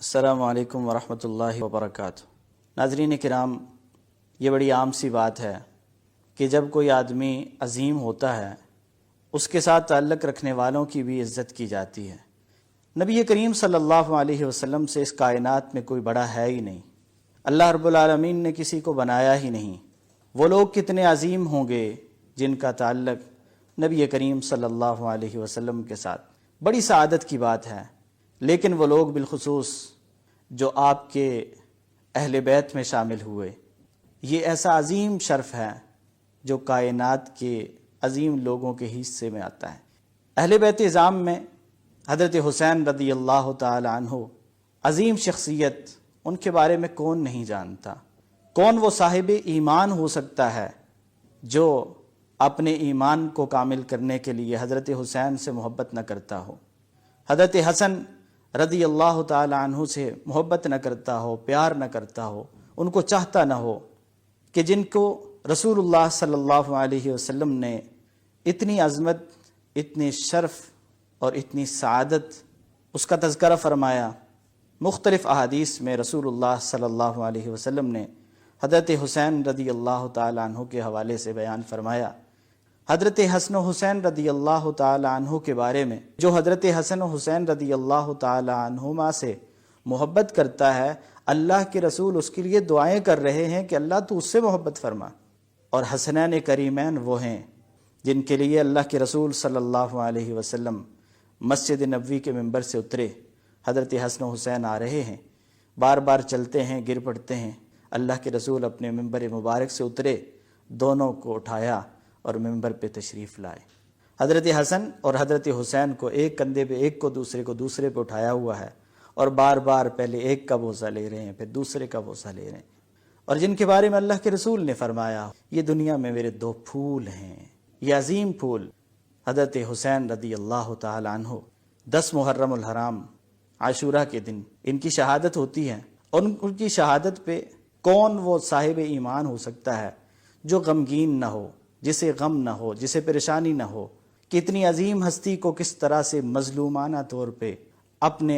السلام علیکم ورحمۃ اللہ وبرکاتہ۔ ناظرین کرام، یہ بڑی عام سی بات ہے کہ جب کوئی آدمی عظیم ہوتا ہے اس کے ساتھ تعلق رکھنے والوں کی بھی عزت کی جاتی ہے۔ نبی کریم صلی اللہ علیہ وسلم سے اس کائنات میں کوئی بڑا ہے ہی نہیں۔ اللہ رب العالمین نے کسی کو بنایا ہی نہیں۔ وہ لوگ کتنے عظیم ہوں گے جن کا تعلق نبی کریم صلی اللہ علیہ وسلم کے ساتھ، بڑی سعادت کی بات ہے۔ لیکن وہ لوگ بالخصوص جو آپ کے اہل بیت میں شامل ہوئے، یہ ایسا عظیم شرف ہے جو کائنات کے عظیم لوگوں کے حصے میں آتا ہے۔ اہل بیت اعظام میں حضرت حسین رضی اللہ تعالی عنہ عظیم شخصیت، ان کے بارے میں کون نہیں جانتا؟ کون وہ صاحب ایمان ہو سکتا ہے جو اپنے ایمان کو کامل کرنے کے لیے حضرت حسین سے محبت نہ کرتا ہو، حضرت حسن رضی اللہ تعالی عنہ سے محبت نہ کرتا ہو، پیار نہ کرتا ہو، ان کو چاہتا نہ ہو کہ جن کو رسول اللہ صلی اللہ علیہ وسلم نے اتنی عظمت، اتنی شرف اور اتنی سعادت اس کا تذکرہ فرمایا۔ مختلف احادیث میں رسول اللہ صلی اللہ علیہ وسلم نے حضرت حسین رضی اللہ تعالی عنہ کے حوالے سے بیان فرمایا۔ حضرت حسن و حسین رضی اللہ تعالی عنہ کے بارے میں، جو حضرت حسن و حسین رضی اللہ تعالی عنہما سے محبت کرتا ہے، اللہ کے رسول اس کے لیے دعائیں کر رہے ہیں کہ اللہ تو اس سے محبت فرما۔ اور حسنین کریمین وہ ہیں جن کے لیے اللہ کے رسول صلی اللہ علیہ وسلم مسجد نبوی کے ممبر سے اترے۔ حضرت حسن و حسین آ رہے ہیں، بار بار چلتے ہیں، گر پڑتے ہیں۔ اللہ کے رسول اپنے ممبر مبارک سے اترے، دونوں کو اٹھایا اور ممبر پہ تشریف لائے۔ حضرت حسن اور حضرت حسین کو ایک کندھے پہ ایک کو دوسرے پہ اٹھایا ہوا ہے، اور بار بار پہلے ایک کا بوسہ لے رہے ہیں، پھر دوسرے کا بوسہ لے رہے ہیں، اور جن کے بارے میں اللہ کے رسول نے فرمایا، یہ دنیا میں میرے دو پھول ہیں، یہ عظیم پھول۔ حضرت حسین رضی اللہ تعالی عنہ 10 محرم الحرام عاشورہ کے دن ان کی شہادت ہوتی ہے، اور ان کی شہادت پہ کون وہ صاحب ایمان ہو سکتا ہے جو غمگین نہ ہو، جسے غم نہ ہو، جسے پریشانی نہ ہو کہ اتنی عظیم ہستی کو کس طرح سے مظلومانہ طور پہ اپنے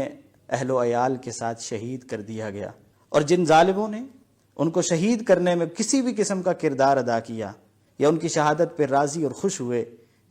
اہل و عیال کے ساتھ شہید کر دیا گیا، اور جن ظالموں نے ان کو شہید کرنے میں کسی بھی قسم کا کردار ادا کیا یا ان کی شہادت پہ راضی اور خوش ہوئے،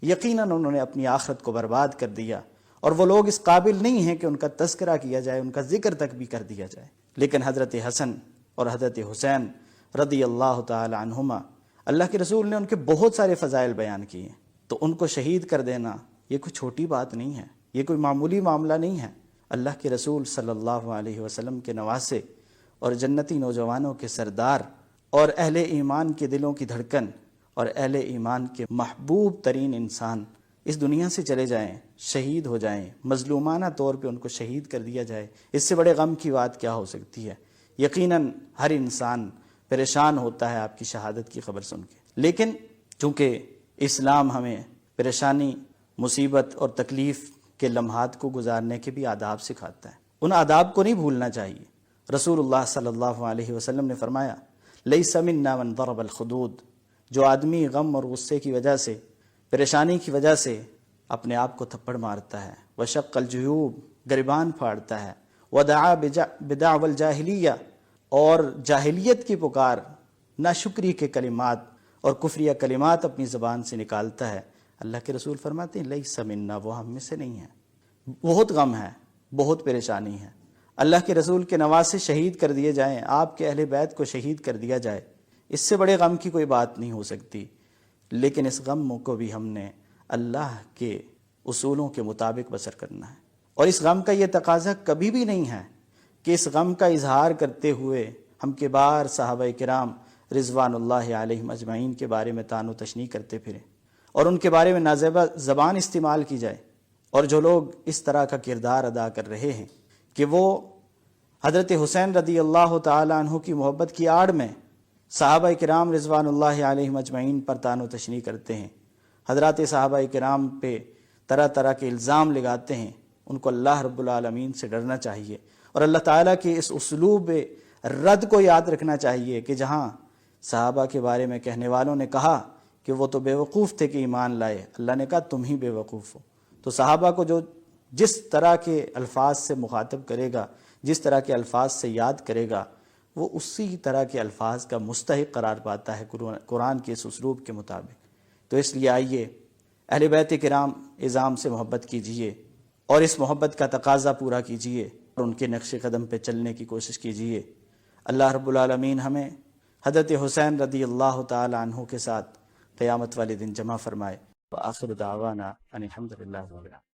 یقیناً انہوں نے اپنی آخرت کو برباد کر دیا، اور وہ لوگ اس قابل نہیں ہیں کہ ان کا تذکرہ کیا جائے، ان کا ذکر تک بھی کر دیا جائے۔ لیکن حضرت حسن اور حضرت حسین رضی اللہ تعالی عنہما، اللہ کے رسول نے ان کے بہت سارے فضائل بیان کیے، تو ان کو شہید کر دینا یہ کوئی چھوٹی بات نہیں ہے، یہ کوئی معمولی معاملہ نہیں ہے۔ اللہ کے رسول صلی اللہ علیہ وسلم کے نواسے اور جنتی نوجوانوں کے سردار اور اہل ایمان کے دلوں کی دھڑکن اور اہل ایمان کے محبوب ترین انسان اس دنیا سے چلے جائیں، شہید ہو جائیں، مظلومانہ طور پہ ان کو شہید کر دیا جائے، اس سے بڑے غم کی بات کیا ہو سکتی ہے؟ یقیناً ہر انسان پریشان ہوتا ہے آپ کی شہادت کی خبر سن کے، لیکن چونکہ اسلام ہمیں پریشانی، مصیبت اور تکلیف کے لمحات کو گزارنے کے بھی آداب سکھاتا ہے، ان آداب کو نہیں بھولنا چاہیے۔ رسول اللہ صلی اللہ علیہ وسلم نے فرمایا، لیس منا من ضرب الخدود، جو آدمی غم اور غصے کی وجہ سے، پریشانی کی وجہ سے اپنے آپ کو تھپڑ مارتا ہے، وشق الجیوب، گریبان پھاڑتا ہے، ودعا بدعوى الجاہلیہ، اور جاہلیت کی پکار، ناشکری کے کلمات اور کفریہ کلمات اپنی زبان سے نکالتا ہے، اللہ کے رسول فرماتے ہیں لیس منا، وہ ہم میں سے نہیں ہے۔ بہت غم ہے، بہت پریشانی ہے، اللہ کے رسول کے نواسے شہید کر دیے جائیں، آپ کے اہل بیت کو شہید کر دیا جائے، اس سے بڑے غم کی کوئی بات نہیں ہو سکتی۔ لیکن اس غم کو بھی ہم نے اللہ کے اصولوں کے مطابق بسر کرنا ہے، اور اس غم کا یہ تقاضا کبھی بھی نہیں ہے کہ اس غم کا اظہار کرتے ہوئے ہم کبار صحابہ کرام رضوان اللہ علیہم اجمعین کے بارے میں طعن و تشنیع کرتے پھریں، اور ان کے بارے میں نازیبہ زبان استعمال کی جائے۔ اور جو لوگ اس طرح کا کردار ادا کر رہے ہیں کہ وہ حضرت حسین رضی اللہ تعالی عنہ کی محبت کی آڑ میں صحابہ کرام رضوان اللہ علیہم اجمعین پر طعن و تشنیع کرتے ہیں، حضرات صحابہ کرام پہ طرح طرح کے الزام لگاتے ہیں، ان کو اللہ رب العالمین سے ڈرنا چاہیے، اور اللہ تعالیٰ کے اس اسلوب رد کو یاد رکھنا چاہیے کہ جہاں صحابہ کے بارے میں کہنے والوں نے کہا کہ وہ تو بے وقوف تھے کہ ایمان لائے، اللہ نے کہا تم ہی بے وقوف ہو۔ تو صحابہ کو جو جس طرح کے الفاظ سے مخاطب کرے گا، جس طرح کے الفاظ سے یاد کرے گا، وہ اسی طرح کے الفاظ کا مستحق قرار پاتا ہے قرآن کے اس اسلوب کے مطابق۔ تو اس لیے آئیے اہل بیت کرام اعظام سے محبت کیجئے اور اس محبت کا تقاضا پورا کیجئے اور ان کے نقش قدم پہ چلنے کی کوشش کیجئے۔ اللہ رب العالمین ہمیں حضرت حسین رضی اللہ تعالی عنہ کے ساتھ قیامت والے دن جمع فرمائے۔ وآخر دعوانا ان الحمد للہ رب العالمین۔